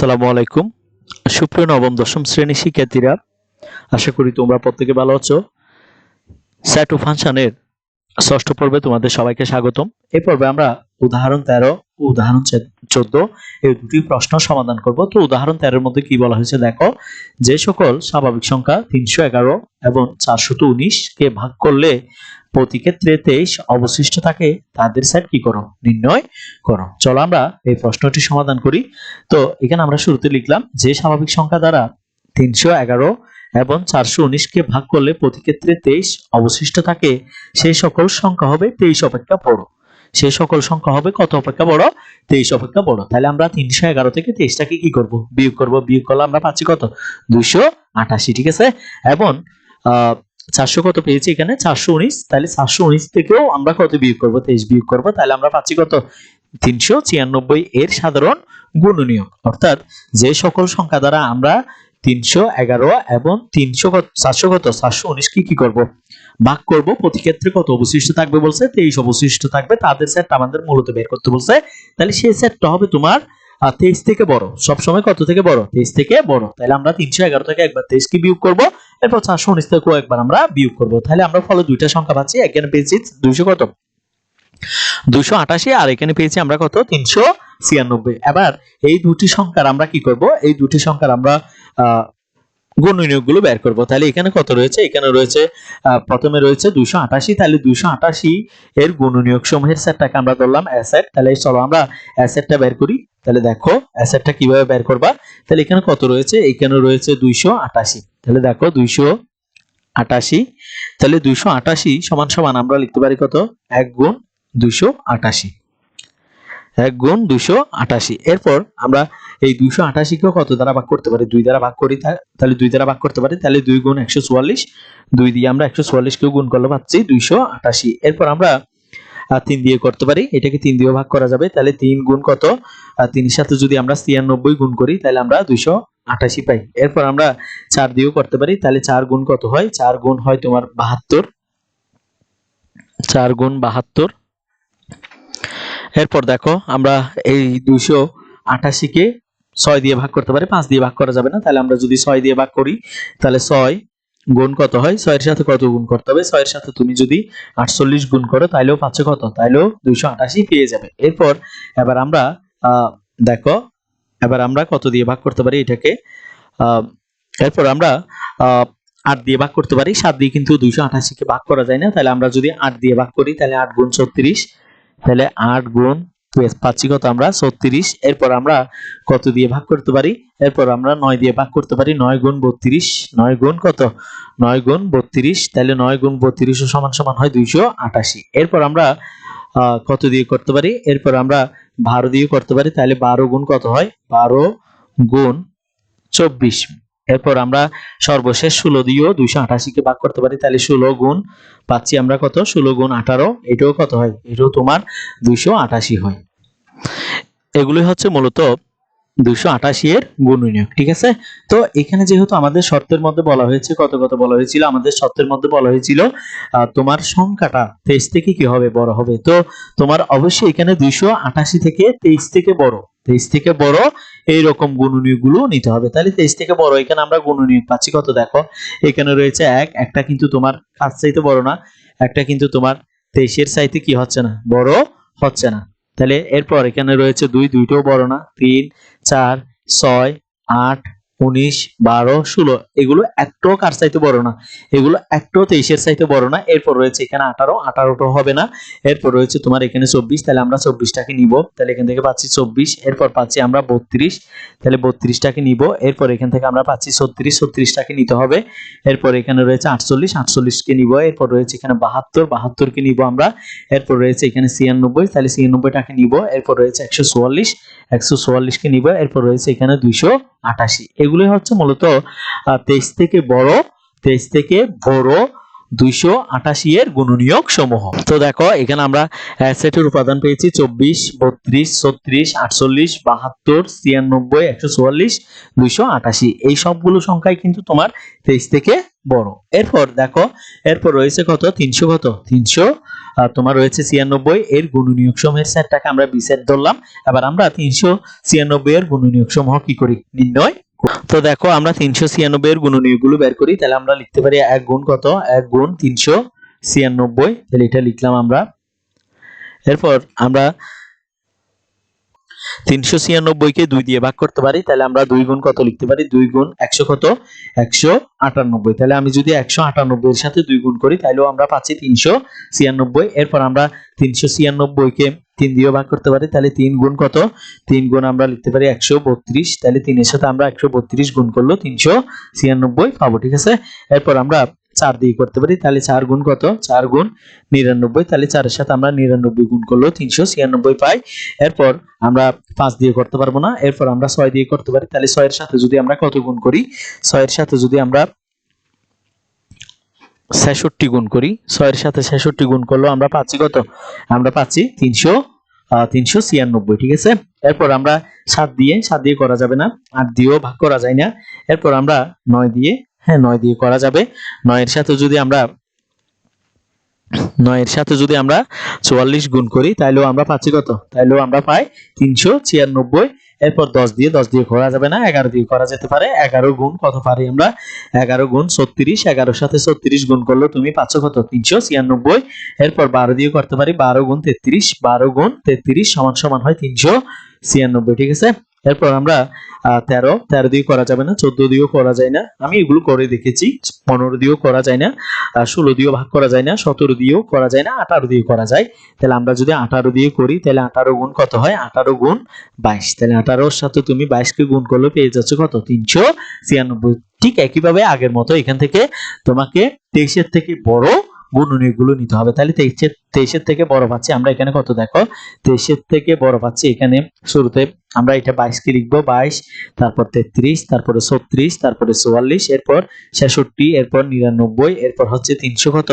আসসালামু আলাইকুম। সুপ্রিয় নবম দশম শ্রেণীর শিক্ষার্থীরা, আশা করি তোমরা প্রত্যেকে ভালো আছো। সেট ও ফাংশনের ষষ্ঠ পর্বে তোমাদের সবাইকে স্বাগতম। এই পর্বে আমরা উদাহরণ 13 ও উদাহরণ 14 এই দুটি প্রশ্ন সমাধান করব। তো উদাহরণ 13 এর মধ্যে কি বলা হয়েছে দেখো, যে সকল স্বাভাবিক সংখ্যা 311 এবং 419 কে ভাগ করলে প্রতি ক্ষেত্রে 23 অবশিষ্ট থাকে তাদের সেট কি করো, নির্ণয় করো। চলো আমরা এই প্রশ্নটি সমাধান করি। তো এখানে আমরা শুরুতে লিখলাম যে স্বাভাবিক সংখ্যা দ্বারা 311 এবং 419 কে ভাগ করলে প্রতি ক্ষেত্রে 23 অবশিষ্ট থাকে সেই সকল সংখ্যা হবে 23 অপেক্ষা বড়। সেই সকল সংখ্যা হবে কত অপেক্ষা বড়? 23 অপেক্ষা বড়। তাহলে আমরা 311 থেকে 23 টাকে কি করব, বিয়োগ করব। বিয়োগ করলে আমরা পাচ্ছি কত? 288। ঠিক আছে। এবং 400 কত পেয়েছি এখানে? 419। তাহলে 419 থেকেও আমরা কত বিয়োগ করব? 23 বিয়োগ করব। তাহলে আমরা পাচ্ছি কত? 396 এর সাধারণ গুণনীয়ক। অর্থাৎ যে সকল সংখ্যা দ্বারা আমরা 311 এবং 419 কি করব, ভাগ করব, প্রতি ক্ষেত্রে কত অবশিষ্ট থাকবে বলছে? 23 অবশিষ্ট থাকবে। তাদের সেটটা আমাদের মূলত বের করতে বলছে। তাহলে সেই সেটটা হবে তোমার 23 থেকে বড়। সব সময় কত থেকে বড়? 23 থেকে বড়। তাহলে আমরা 311 থেকে একবার 23 কি বিয়োগ করব, এরপর 419 থেকেও একবার আমরা বিয়োগ করব। তাহলে আমরা ফলে দুইটা সংখ্যা পাচ্ছি। এখানে পেয়েছি 200 কত? 288, আর এখানে পেয়েছি আমরা কত? 396। এবার এই দুটি সংখ্যার আমরা কি করব? এই দুটি সংখ্যার আমরা গুণনীয়কগুলো বের করব। তাহলে এখানে কত রয়েছে? এখানে রয়েছে প্রথমে রয়েছে 288। তাহলে 288 এর গুণনীয়ক সমূহের সেটটাকে আমরা ধরলাম এ সেট। তাহলে চলো আমরা এ সেটটা বের করি। তাহলে দেখো এ সেটটা কিভাবে বের করবা। তাহলে এখানে কত রয়েছে? এখানে রয়েছে 288। তাহলে দেখো 288। তাহলে 288 সমান সমান আমরা লিখতে পারি কত? 1 গুণ 288। 1 গুণ 288। এরপর আমরা এই 288 কেও কত দ্বারা ভাগ করতে পারি? 2 দ্বারা ভাগ করি। তাহলে 2 দ্বারা ভাগ করতে পারি। তাহলে 2 গুণ 144। 2 দিয়ে আমরা 144 কেও গুণ করলে পাচ্ছি 288। এরপর আমরা 3 দিয়ে করতে পারি। এটাকে 3 দিয়েও ভাগ করা যাবে। তাহলে 3 গুণ কত? 3 এর সাথে যদি আমরা 96 গুণ করি তাহলে আমরা 288 পাই। এরপর আমরা 4 দিয়েও করতে পারি। তাহলে 4 গুণ কত হয়? 4 গুণ হয় তোমার 72। 4 গুণ 72। এরপর দেখো আমরা এই 288 কে 6 দিয়ে ভাগ করতে পারি। 5 দিয়ে ভাগ করা যাবে না। তাহলে আমরা যদি 6 দিয়ে ভাগ করি তাহলে 6 গুণ কত হয়? 6 এর সাথে কত গুণ করতে হবে? 6 এর সাথে তুমি যদি 48 গুণ করো তাহলেও পাচ্ছ কত? তাহলেও 288 পেয়ে যাবে। এরপর এবার আমরা দেখো এবার আমরা কত দিয়ে ভাগ করতে পারি এটাকে? এরপর আমরা 8 দিয়ে ভাগ করতে পারি। 7 দিয়ে কিন্তু 288 কে ভাগ করা যায় না। তাহলে আমরা যদি 8 দিয়ে ভাগ করি তাহলে 8 গুণ 36। তাহলে 8 গুণ পাচ্ছি কত? আমরা 36। এরপর আমরা কত দিয়ে ভাগ করতে পারি? এরপর আমরা 9 দিয়ে ভাগ করতে পারি। 9 গুণ 32। 9 গুণ কত? 9 গুণ 32। তাহলে 9 গুণ 32 সমান সমান হয় 288। এরপর আমরা কত দিয়ে করতে পারি? এরপর আমরা 12 দিয়ে করতে পারি। তাহলে 12 গুণ কত হয়? 12 গুণ 24। এরপর আমরা সর্বশেষ 16 দিয়েও 288 কে ভাগ করতে পারি। তাহলে 16 গুণ পাচ্ছি আমরা কত? 16 গুণ 18। এটাও কত হয়? এটাও তোমার 288 হয়। এগুলোই হচ্ছে মূলত 288 এর গুণনীয়ক। ঠিক আছে। তো এখানে যেহেতু আমাদের শর্তের মধ্যে বলা হয়েছে, কত বলা হয়েছিল? আমাদের শর্তের মধ্যে বলা হয়েছিল তোমার সংখ্যাটা 23 থেকে কি হবে? বড় হবে। তো তোমার অবশ্যই এখানে 288 থেকে 23 থেকে বড়, 23 থেকে বড় এইরকম গুণনীয়কগুলো নিতে হবে। তাহলে 23 থেকে বড় এখানে আমরা গুণনীয়ক পাচ্ছি কত? দেখো এখানে রয়েছে 1। একটা কিন্তু তোমার 5 চাইতে বড় না, একটা কিন্তু তোমার 23 এর চাইতে কি হচ্ছে না? বড় হচ্ছে না। তাহলে এরপর এখানে রয়েছে 2, 2টাও বড় না। 3, 4, 6, 8, 19, 12, 16 এগুলো একটাও কার চাইতে বড় না? এগুলো একটাও 23 এর চাইতে বড় না। এরপর রয়েছে এখানে 18, 18টাও হবে না। এরপর রয়েছে তোমার এখানে 24। তাহলে আমরা 24টাকে নিব। তাহলে এখান থেকে পাচ্ছি 24। এরপর পাচ্ছি আমরা 32। তাহলে 32টাকে নিব। এরপর এখান থেকে আমরা পাচ্ছি 36, 36টাকে নিতে হবে। এরপর এখানে রয়েছে 48, 48কে নিব। এরপর রয়েছে এখানে 72, 72কে নিব আমরা। এরপর রয়েছে এখানে 96, তাহলে 96টাকে নিব। এরপর রয়েছে 144, 144কে নিব। এরপর রয়েছে এখানে 288। এগুলোই হচ্ছে মূলত 23 থেকে বড় 288 এর গুণনীয়ক সমূহ। তো দেখো এখানে আমরা সেটের উপাদান পেয়েছি 24, 32, 36, 48, 72, 96, 144, 288। এই সবগুলো সংখ্যাই কিন্তু তোমার 23 থেকে বড়। এরপর দেখো এরপর রয়েছে কত 300, কত 300 তোমার রয়েছে 96 এর গুণনীয়ক সমূহের সেটটাকে আমরা বি সেট ধরলাম। এবার আমরা 396 এর গুণনীয়ক সমূহ কি করি নির্ণয়। তো দেখো আমরা 396 এর গুণনীয়কগুলো বের করি। তাহলে আমরা লিখতে পারি 1 গুণ কত 1 গুণ 396, তাহলে এটা লিখলাম আমরা। এরপর আমরা 396 কে 2 দিয়ে ভাগ করতে পারি। তাহলে আমরা 2 গুণ কত লিখতে পারি 2 গুণ 100 কত 198। তাহলে আমি যদি 198 এর সাথে 2 গুণ করি তাহলেও আমরা পাচ্ছি 396। এরপর আমরা 396 কে 3 দিয়ে ভাগ করতে পারি। তাহলে 3 গুণ কত 3 গুণ আমরা লিখতে পারি 132। তাহলে 3 এর সাথে আমরা 132 গুণ করলে 396 পাবো, ঠিক আছে। এরপর আমরা 4 দিয়ে করতে পারি। তাহলে 4 গুণ কত 4 গুণ 99। তাহলে 4 এর সাথে আমরা 99 গুণ করলে 396 পাই। এরপর আমরা 5 দিয়ে করতে পারবো না। এরপর আমরা 6 দিয়ে করতে পারি। তাহলে 6 এর সাথে যদি আমরা কত গুণ করি 6 এর সাথে যদি আমরা 66 গুণ করি, 6 এর সাথে 66 গুণ করলে আমরা পাচ্ছি কত আমরা পাচ্ছি 396, ঠিক আছে। এরপর আমরা 7 দিয়ে করা যাবে না, 8 দিয়েও ভাগ করা যায় না। এরপর আমরা 9 দিয়ে 9 দিয়ে করা যাবে। 9 এর সাথে যদি আমরা 44 গুণ করি তাহলেও আমরা পাচ্ছি কত তাহলেও আমরা পাই 396। এরপর 10 দিয়ে করা যাবে না, 11 দিয়ে করা যেতে পারে। 11 গুণ কত পারি আমরা 11 গুণ 36, 11 সাথে 36 গুণ করলে তুমি পাচ্ছ কত 396। এরপর 12 দিয়ে করতে পারি, 12 গুণ 33, 12 গুণ 33 সমান সমান হয় 396, ঠিক আছে। এরপর আমরা 13 দিয়ে করা যাবে না, 14 দিয়েও করা যায় না, আমি এগুলো করে দেখেছি। 15 দিয়েও করা যায় না, 16 দিয়েও ভাগ করা যায় না, 17 দিয়েও করা যায় না, 18 দিয়ে করা যায়। তাহলে আমরা যদি 18 দিয়ে করি তাহলে 18 গুণ কত হয় 18 গুণ 22। তাহলে 18 এর সাথে তুমি 22 কে গুণ করলে পেয়ে যাচ্ছ কত 396। ঠিক একইভাবে আগের মতো এখান থেকে তোমাকে 23 এর থেকে বড় গুণনীয়কগুলো নিতে হবে। তাহলে 23 এর থেকে বড় পাচ্ছি আমরা এখানে কত দেখো 23 এর থেকে বড় পাচ্ছি এখানে শুরুতে আমরা এটা 22 কে লিখবো 22, তারপর 33, তারপরে 36, তারপরে 44, এরপর 66, এরপর 99, এরপর হচ্ছে 300 কত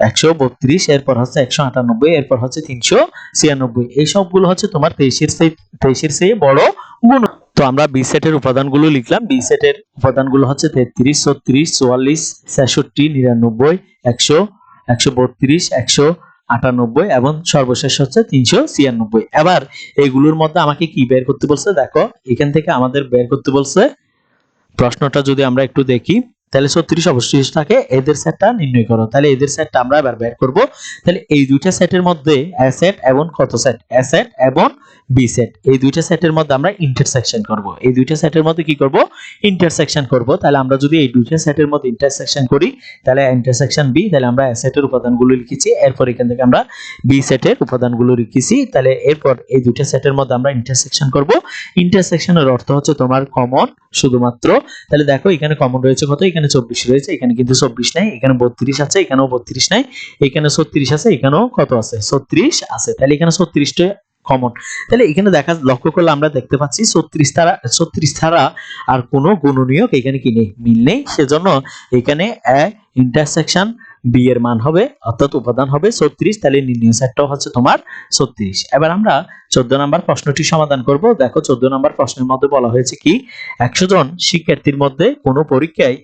132, এরপর হচ্ছে 198, এরপর হচ্ছে 396। এই সবগুলো হচ্ছে তোমার 23 এর চেয়ে বড় গুণ। তো আমরা বি সেটের উপাদানগুলো লিখলাম। বি সেটের উপাদানগুলো হচ্ছে 33, 36, 44, 66, 99, 100, 132, 198 এবং সর্বশেষ হচ্ছে 396। এবার এগুলোর মধ্যে আমাকে কি বের করতে বলছে দেখো, এখান থেকে আমাদের বের করতে বলছে প্রশ্নটা যদি আমরা একটু দেখি তাহলে 36 অবশিষ্ট থাকে, এদের সেটটা নির্ণয় করো। তাহলে এদের সেটটা আমরা এবার বের করব। তাহলে এই দুইটা সেটের মধ্যে এ সেট এবং কত সেট এ সেট এবং বি সেট, এই দুইটা সেটের মধ্যে আমরা ইন্টারসেকশন করব। এই দুইটা সেটের মধ্যে কি করব ইন্টারসেকশন করব। তাহলে আমরা যদি এই দুইটা সেটের মধ্যে ইন্টারসেকশন করি তাহলে ইন্টারসেকশন বি, তাহলে আমরা এ সেটের উপাদানগুলো লিখেছি, এরপর এখান থেকে আমরা বি সেটের উপাদানগুলো লিখেছি। তাহলে এরপর এই দুইটা সেটের মধ্যে আমরা ইন্টারসেকশন করব। ইন্টারসেকশনের অর্থ হচ্ছে তোমার কমন শুধুমাত্র। তাহলে দেখো এখানে কমন রয়েছে কত এখানে 24 রয়েছে, এখানে কিন্তু 24 নাই, এখানে 32 আছে, এখানেও 32 নাই, এখানে 36 আছে, এখানেও কত আছে 36 আছে। তাহলে এখানে 36টা কমন। তাহলে এখানে লক্ষ্য করলে আমরা দেখতে পাচ্ছি 36 ছাড়া আর কোনো গুণনীয়ক এখানে কি নেই, মিল নেই। সেজন্য এখানে ইন্টারসেকশন বি এর মান হবে অর্থাৎ উপাদান হবে 36। তাহলে নির্ণয় সেটটাও হচ্ছে তোমার 36। এবার আমরা 14 নম্বর প্রশ্নটি সমাধান করব। দেখো 14 নম্বর প্রশ্নের মধ্যে বলা হয়েছে কি 100 জন শিক্ষার্থীর মধ্যে কোনো পরীক্ষায়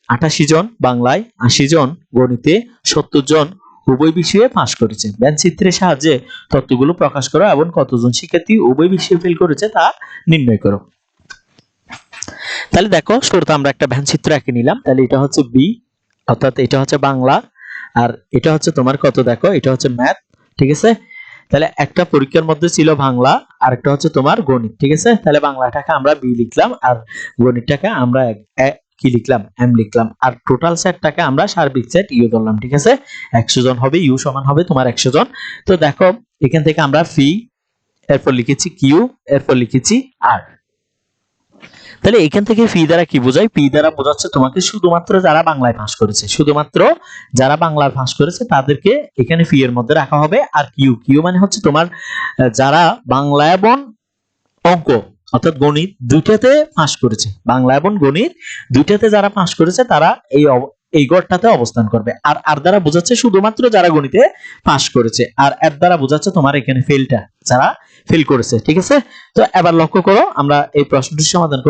88 জন বাংলায়, 80 জন গণিতে, 70 জন উভয় বিষয়ে পাস করেছে। চিত্রের সাহায্যে তথ্যগুলো প্রকাশ করো এবং কতজন শিক্ষার্থী উভয় বিষয়ে ফেল করেছে তা নির্ণয় করো। তাহলে দেখো শুরুতে আমরা একটা চিত্র এঁকে নিলাম। তাহলে এটা হচ্ছে বি অর্থাৎ এটা হচ্ছে বাংলা, আর এটা হচ্ছে তোমার কত দেখো এটা হচ্ছে ম্যাথ, ঠিক আছে। তাহলে একটা পরীক্ষার মধ্যে ছিল বাংলা আর একটা হচ্ছে তোমার গণিত, ঠিক আছে। তাহলে বাংলাটাকে আমরা বি লিখলাম আর গণিতটাকে আমরা কি লিখলাম এম লিখলাম, আর টোটাল সেটটাকে আমরা সার্বিক সেট ইউ ধরলাম, ঠিক আছে। 100 জন হবে, ইউ সমান হবে তোমার 100 জন। তো দেখো এখান থেকে আমরা ফি, এরপর লিখেছি কিউ, এরপর লিখেছি আর। তাহলে এখান থেকে ফি দ্বারা কি বোঝায়, ফি দ্বারা বোঝাচ্ছে তোমাকে শুধুমাত্র যারা বাংলায় পাস করেছে, শুধুমাত্র যারা বাংলায় পাস করেছে তাদেরকে এখানে ফি এর মধ্যে রাখা হবে। আর কিউ, কিউ মানে হচ্ছে তোমার যারা বাংলা এবং অঙ্ক অর্থাৎ গণিত দুইটাতে পাস করেছে, বাংলা এবং গণিত দুইটাতে যারা পাস করেছে তারা এই গড়টাতে অবস্থান করবে। আর আর দ্বারা বোঝাচ্ছে শুধুমাত্র যারা গণিতে পাস করেছে, আর এর দ্বারা বোঝাচ্ছে তোমার এখানে ফেলটা, যারা ফেল করেছে। ঠিক আছে, তো এবার লক্ষ্য করো, আমরা এই প্রশ্নটির সমাধান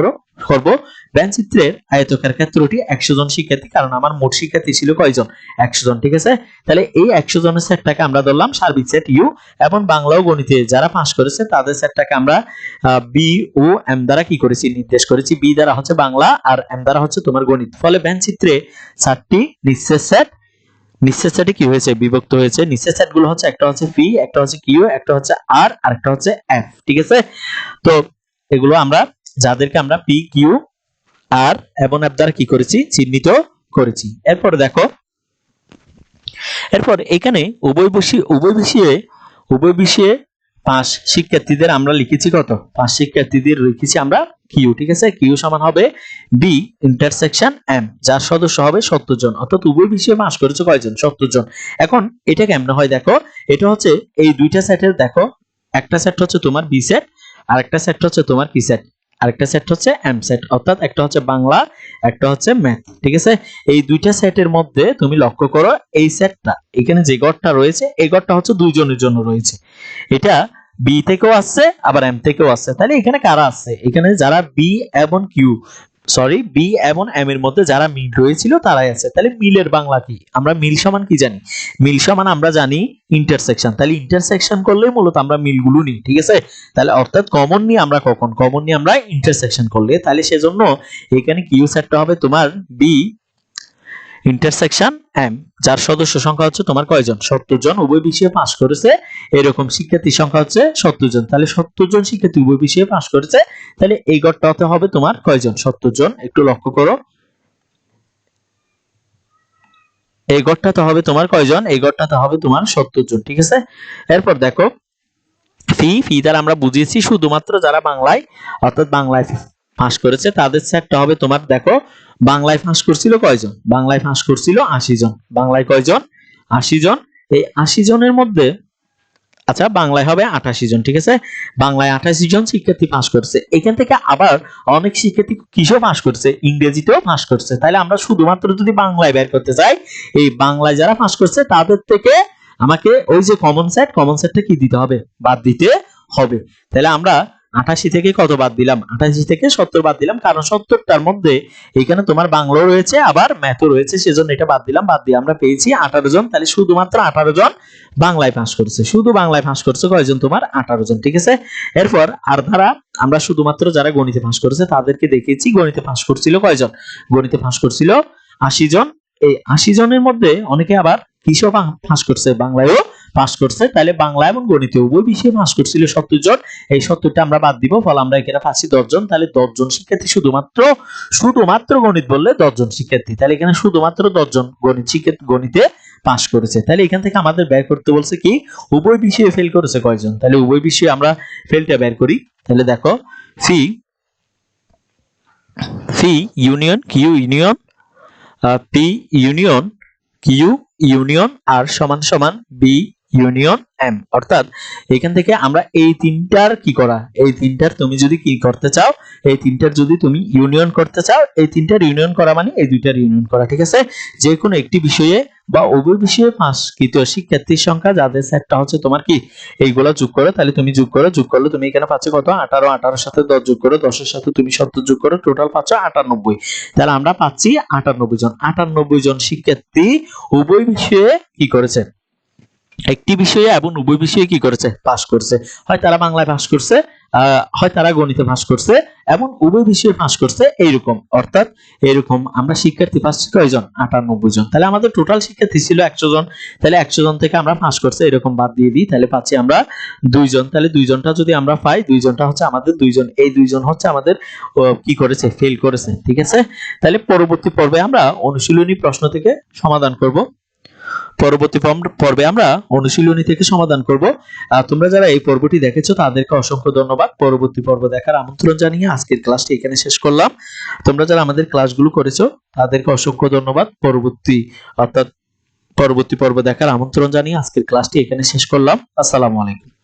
করব। ব্যান চিত্রের আয়তকার ক্ষেত্রটি 100 জন শিক্ষার্থী, কারণ আমার মোট শিক্ষার্থী ছিল কয়জন? 100 জন। ঠিক আছে, তাহলে এই 100 জনের সেটটাকে আমরা ধরলাম সার্বিক সেট ইউ, এবং বাংলা ও গণিতে যারা পাস করেছে তাদের সেটটাকে আমরা বি ও এম দ্বারা কি করেছি? নির্দেশ করেছি। বি দ্বারা হচ্ছে বাংলা, আর এম দ্বারা হচ্ছে তোমার গণিত। ফলে ব্যান চিত্রে 4টি নিঃশেষ সেট, নিঃশেষ সেটে কি হয়েছে? বিভক্ত হয়েছে। নিঃশেষ সেট গুলো হচ্ছে, একটা হচ্ছে পি, একটা হচ্ছে কিউ, একটা হচ্ছে আর, আর একটা হচ্ছে এফ। ঠিক আছে, তো এগুলো আমরা, যাদেরকে আমরা পি, কিউ, আর এবং এফ দ্বারা কি করেছি? চিহ্নিত করেছি। এরপর দেখো, এরপর এখানে উভয় বিষয়ে 5 শিক্ষার্থীদের আমরা লিখেছি কত? 5 শিক্ষার্থীদের লিখেছি আমরা কিউ। ঠিক আছে, কিউ সমান হবে বি ইন্টারসেকশন এম, যার সদস্য হবে 70 জন। অর্থাৎ উভয় বিষয়ে পাস করেছে কয়জন? 70 জন। এখন এটা কেমন হয় দেখো, এটা হচ্ছে এই দুইটা সেটের, দেখো একটা সেট হচ্ছে তোমার বি সেট, আর একটা সেট হচ্ছে তোমার কি সেট? আরেকটা সেট হচ্ছে এম সেট। অর্থাৎ একটা হচ্ছে বাংলা, একটা হচ্ছে ম্যাথ। ঠিক আছে, এই দুইটা সেটের মধ্যে তুমি লক্ষ্য করো, এই সেটটা এখানে যে গড়টা রয়েছে, এই গড়টা হচ্ছে দুইজনের জন্য রয়েছে। এটা বি থেকেও আসছে, আবার এম থেকেও আসছে। তাহলে এখানে কারা আছে? এখানে যারা বি এবং কিউ, বি এবং এম এর মধ্যে যারা মিল রয়েছিল তারাই আছে। তাহলে মিলের বাংলা কি? আমরা মিল সমান কি জানি? মিল সমান আমরা জানি ইন্টারসেকশন। তাহলে ইন্টারসেকশন করলে মূলত আমরা মিলগুলো নিই। ঠিক আছে, তাহলে অর্থাৎ কমন নিয়ে আমরা কখন? কমন নিয়ে আমরা ইন্টারসেকশন করলে। তাহলে সেজন্য এখানে কিউ সেটটা হবে তোমার বি ইন্টারসেকশন এম, যার সদস্য সংখ্যা হচ্ছে তোমার কয়জন? 70 জন। উভয় বিষয়ে পাস করেছে এরকম শিক্ষার্থী সংখ্যা হচ্ছে 70 জন। তাহলে 70 জন শিক্ষার্থী উভয় বিষয়ে পাস করেছে। তাহলে এই গড়টাতে হবে তোমার কয়জন? 70 জন। একটু লক্ষ্য করো, এই গড়টাতে হবে তোমার কয়জন? এই গড়টাতে হবে তোমার 70 জন। ঠিক আছে, এরপর দেখো, ফি দ্বারা আমরা বুঝিয়েছি শুধুমাত্র যারা বাংলায়, অর্থাৎ বাংলায় পাস করেছে তাদের সেটটা হবে তোমার, দেখো বাংলায় পাস করছিল কয়জন? বাংলায় পাস করছিল 80 জন। বাংলায় কয়জন? 80 জন। এই 80 জনের মধ্যে, আচ্ছা বাংলায় হবে 88 জন। ঠিক আছে, বাংলায় 88 জন শিক্ষার্থী পাস করছে। এখান থেকে আবার অনেক শিক্ষার্থী কিসেও পাস করছে? ইংরেজিতেও পাস করছে। তাহলে আমরা শুধুমাত্র যদি বাংলায় বের করতে চাই, এই বাংলায় যারা পাস করছে তাদের থেকে আমাকে ওই যে কমন সেটটা কি দিতে হবে? বাদ দিতে হবে। তাহলে আমরা 88 থেকে কত বাদ দিলাম? 88 থেকে 70 বাদ দিলাম, কারণ 70টার মধ্যে এখানে তোমার বাংলাও রয়েছে, আবার ম্যাথও রয়েছে, সেজন্য এটা বাদ দিলাম। বাদ দিয়ে আমরা পেয়েছি 18 জন। তাহলে শুধুমাত্র 18 জন বাংলায় পাস করেছে। শুধু বাংলায় পাস করছে কয়জন? তোমার 18 জন। ঠিক আছে, এরপর আর ধারা আমরা শুধুমাত্র যারা গণিতে পাস করেছে তাদেরকে দেখিয়েছি। গণিতে পাস করছিল কয়জন? গণিতে পাস করছিল 80 জন। এই 80 জনের মধ্যে অনেকে আবার কিসেও পাস করছে? বাংলায়ও পাস করছে। তাহলে বাংলা এবং গণিতে উভয় বিষয়ে পাস করছিল 70 জন। এই 70টা আমরা বাদ দিব, ফলে আমরা এখানে পাচ্ছি 10 জন। তাহলে 10 জন শিক্ষার্থী শুধুমাত্র গণিত বললে 10 জন শিক্ষার্থী। তাহলে এখানে শুধুমাত্র 10 জন গণিতে পাস করেছে। তাহলে এখান থেকে আমাদের বের করতে বলছে কি? উভয় বিষয়ে ফেল করেছে কয়জন? তাহলে উভয় বিষয়ে আমরা ফেলটা বের করি। তাহলে দেখো, phi union Q union P union Q ইউনিয়ন আর সমান সমান বি ইউনিয়ন এম। অর্থাৎ এখান থেকে আমরা এই তিনটার কি করা, এই তিনটার তুমি যদি কি করতে চাও, এই তিনটার যদি তুমি ইউনিয়ন করতে চাও, এই তিনটার ইউনিয়ন করা মানে এই দুইটার ইউনিয়ন করা। ঠিক আছে, যে কোনো একটি বিষয়ে বা উভয় বিষয়ে পাসকৃত শিক্ষার্থীর সংখ্যা যাদের সেটটা হচ্ছে তোমার কি, এইগুলা যোগ করো। তাহলে তুমি যোগ করলে তুমি এখানে পাচ্ছ কত? 18। 18 সাথে 10 যোগ করো, 10 এর সাথে তুমি 70 যোগ করো, টোটাল পাচ্ছ 98। তাহলে আমরা পাচ্ছি 98 জন। 98 জন শিক্ষার্থী উভয় বিষয়ে কি করেছে? একটি বিষয়ে এবং উভয় বিষয়ে কি করেছে? পাস করছে। হয় তারা বাংলায় পাস করছে, হয় তারা গণিতে পাস করছে, এবং উভয় বিষয়ে পাস করছে। এইরকম, অর্থাৎ এরকম আমরা শিক্ষার্থী পাচ্ছি কয়জন? 98 জন। তাহলে আমাদের টোটাল শিক্ষার্থী ছিল 100 জন। তাহলে 100 জন থেকে আমরা পাস করছে এরকম বাদ দিয়ে দিই, তাহলে পাচ্ছি আমরা 2 জন। তাহলে 2 জনটা যদি আমরা পাই, 2 জনটা হচ্ছে আমাদের 2 জন। এই 2 জন হচ্ছে আমাদের কি করেছে? ফেল করেছে। ঠিক আছে, তাহলে পরবর্তী পর্বে আমরা অনুশীলনী প্রশ্ন থেকে সমাধান করব। পরবর্তী পর্বে আমরা অনুশীলনী থেকে সমাধান করব। তোমরা যারা এই পর্বটি দেখেছো তাদেরকে অসংখ্য ধন্যবাদ। পরবর্তী পর্ব দেখার আমন্ত্রণ জানিয়ে আজকের ক্লাসটি এখানে শেষ করলাম। তোমরা যারা আমাদের ক্লাসগুলো করেছো তাদেরকে অসংখ্য ধন্যবাদ। পরবর্তী পর্ব দেখার আমন্ত্রণ জানিয়ে আজকের ক্লাসটি এখানে শেষ করলাম। আসসালামু আলাইকুম।